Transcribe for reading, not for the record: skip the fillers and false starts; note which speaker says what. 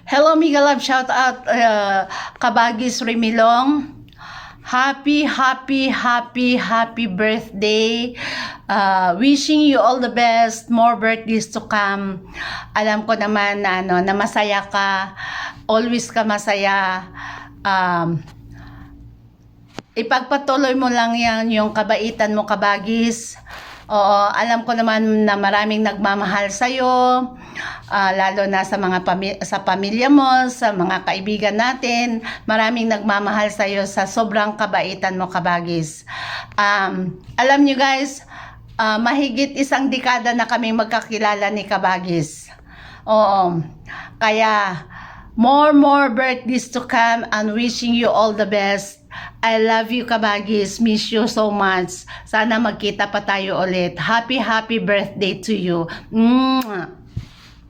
Speaker 1: Hello, Mega Love. Shout out Kabagis Remilong. Happy birthday. Wishing you all the best. More birthdays to come. Alam ko naman na, na masaya ka. Always ka masaya. Ipagpatuloy mo lang yan, yung kabaitan mo, Kabagis. Oo, alam ko naman na maraming nagmamahal sa'yo, lalo na sa mga sa pamilya mo, sa mga kaibigan natin. Maraming nagmamahal sa'yo sa sobrang kabaitan mo, Kabagis. Alam nyo guys, mahigit isang dekada na kami magkakilala ni Kabagis. Oo, kaya more birthdays to come and wishing you all the best. I love you, Kabagis. Miss you so much. Sana magkita pa tayo ulit. Happy birthday to you. Mwah!